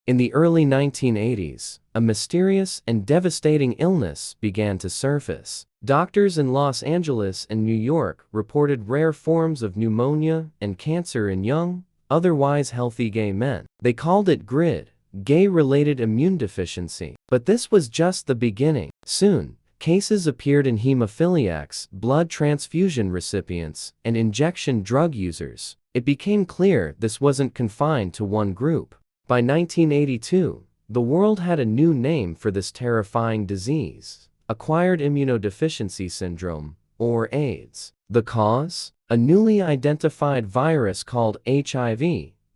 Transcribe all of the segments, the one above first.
In the early 1980s, a mysterious and devastating illness began to surface. Doctors in Los Angeles and New York reported rare forms of pneumonia and cancer in young, otherwise healthy gay men. They called it GRID, gay-related immune deficiency. But this was just the beginning. Soon, cases appeared in hemophiliacs, blood transfusion recipients, and injection drug users. It became clear this wasn't confined to one group. By 1982, the world had a new name for this terrifying disease: acquired immunodeficiency syndrome, or AIDS. The cause? A newly identified virus called HIV,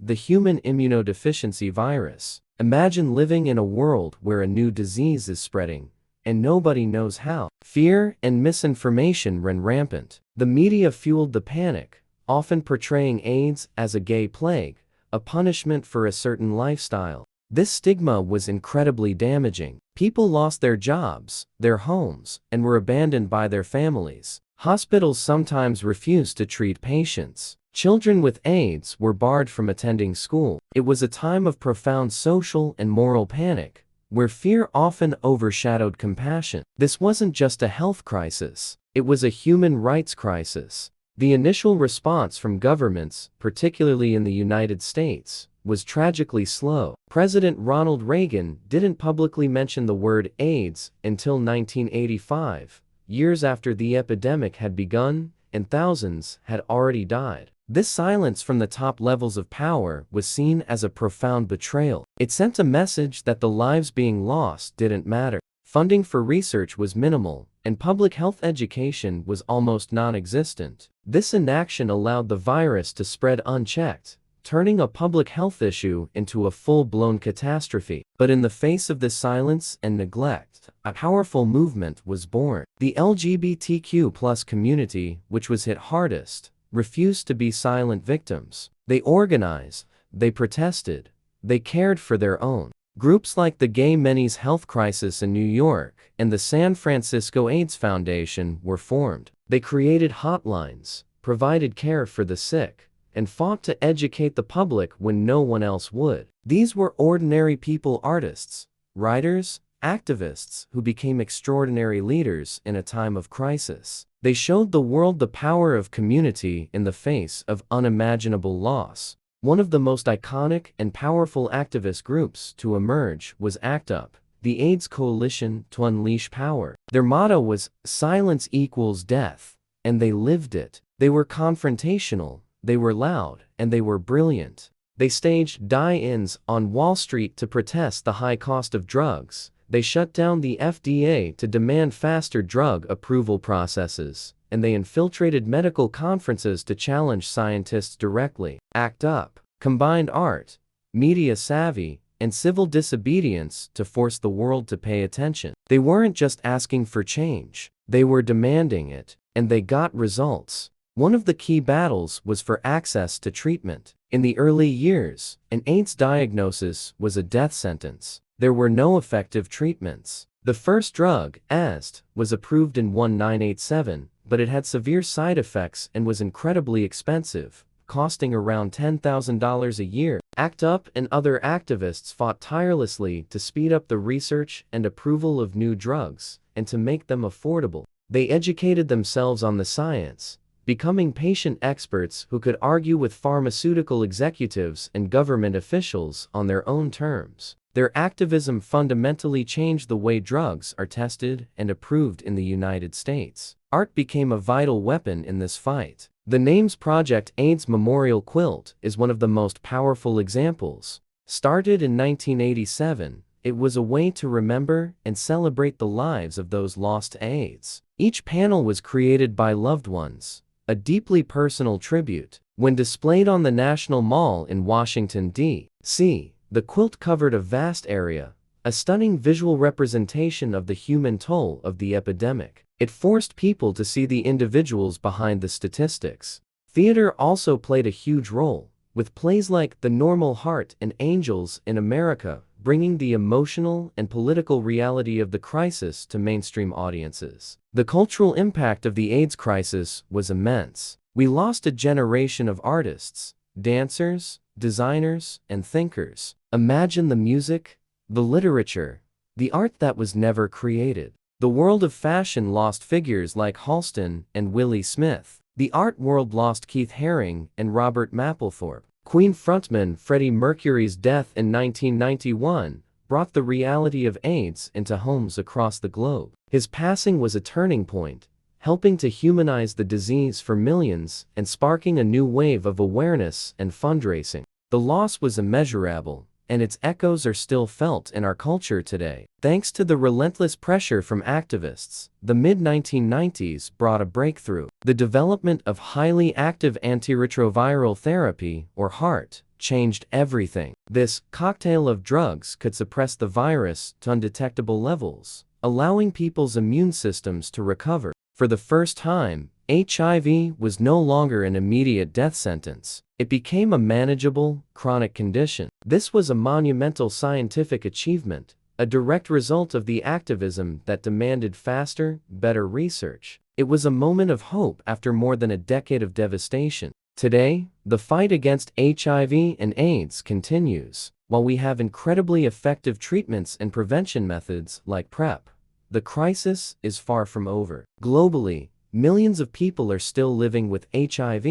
the human immunodeficiency virus. Imagine living in a world where a new disease is spreading, and nobody knows how. Fear and misinformation ran rampant. The media fueled the panic, often portraying AIDS as a gay plague, a punishment for a certain lifestyle. This stigma was incredibly damaging. People lost their jobs, their homes, and were abandoned by their families. Hospitals sometimes refused to treat patients. Children with AIDS were barred from attending school. It was a time of profound social and moral panic, where fear often overshadowed compassion. This wasn't just a health crisis, it was a human rights crisis. The initial response from governments, particularly in the United States, was tragically slow. President Ronald Reagan didn't publicly mention the word AIDS until 1985, years after the epidemic had begun and thousands had already died. This silence from the top levels of power was seen as a profound betrayal. It sent a message that the lives being lost didn't matter. Funding for research was minimal, and public health education was almost non-existent. This inaction allowed the virus to spread unchecked, turning a public health issue into a full-blown catastrophe. But in the face of this silence and neglect, a powerful movement was born. The LGBTQ+ community, which was hit hardest, refused to be silent victims. They organized, they protested, they cared for their own. Groups like the Gay Men's Health Crisis in New York and the San Francisco AIDS Foundation were formed. They created hotlines, provided care for the sick, and fought to educate the public when no one else would. These were ordinary people, artists, writers, activists who became extraordinary leaders in a time of crisis. They showed the world the power of community in the face of unimaginable loss. One of the most iconic and powerful activist groups to emerge was ACT UP, the AIDS Coalition to Unleash Power. Their motto was "Silence equals death," and they lived it. They were confrontational, they were loud, and they were brilliant. They staged die-ins on Wall Street to protest the high cost of drugs. They shut down the FDA to demand faster drug approval processes, and they infiltrated medical conferences to challenge scientists directly. ACT UP combined art, media savvy, and civil disobedience to force the world to pay attention. They weren't just asking for change, they were demanding it, and they got results. One of the key battles was for access to treatment. In the early years, an AIDS diagnosis was a death sentence. There were no effective treatments. The first drug, AZT, was approved in 1987, but it had severe side effects and was incredibly expensive, costing around $10,000 a year. ACT UP and other activists fought tirelessly to speed up the research and approval of new drugs, and to make them affordable. They educated themselves on the science, becoming patient experts who could argue with pharmaceutical executives and government officials on their own terms. Their activism fundamentally changed the way drugs are tested and approved in the United States. Art became a vital weapon in this fight. The NAMES Project AIDS Memorial Quilt is one of the most powerful examples. Started in 1987, it was a way to remember and celebrate the lives of those lost to AIDS. Each panel was created by loved ones, a deeply personal tribute. When displayed on the National Mall in Washington, D.C., the quilt covered a vast area, a stunning visual representation of the human toll of the epidemic. It forced people to see the individuals behind the statistics. Theater also played a huge role, with plays like The Normal Heart and Angels in America bringing the emotional and political reality of the crisis to mainstream audiences. The cultural impact of the AIDS crisis was immense. We lost a generation of artists, dancers, designers, and thinkers. Imagine the music, the literature, the art that was never created. The world of fashion lost figures like Halston and Willie Smith. The art world lost Keith Haring and Robert Mapplethorpe. Queen frontman Freddie Mercury's death in 1991 brought the reality of AIDS into homes across the globe. His passing was a turning point, helping to humanize the disease for millions and sparking a new wave of awareness and fundraising. The loss was immeasurable, and its echoes are still felt in our culture today. Thanks to the relentless pressure from activists, the mid-1990s brought a breakthrough. The development of highly active antiretroviral therapy, or HAART, changed everything. This cocktail of drugs could suppress the virus to undetectable levels, allowing people's immune systems to recover. For the first time, HIV was no longer an immediate death sentence. It became a manageable, chronic condition. This was a monumental scientific achievement, a direct result of the activism that demanded faster, better research. It was a moment of hope after more than a decade of devastation. Today, the fight against HIV and AIDS continues. While we have incredibly effective treatments and prevention methods like PrEP, the crisis is far from over. Globally, millions of people are still living with HIV,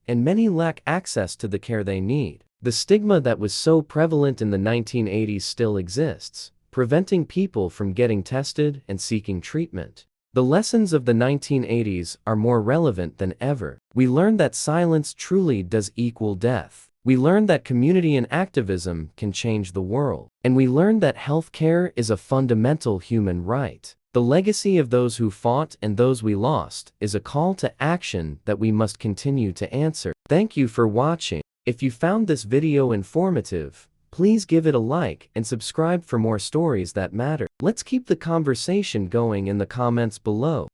and many lack access to the care they need. The stigma that was so prevalent in the 1980s still exists, preventing people from getting tested and seeking treatment. The lessons of the 1980s are more relevant than ever. We learned that silence truly does equal death. We learned that community and activism can change the world. And we learned that healthcare is a fundamental human right. The legacy of those who fought and those we lost is a call to action that we must continue to answer. Thank you for watching. If you found this video informative, please give it a like and subscribe for more stories that matter. Let's keep the conversation going in the comments below.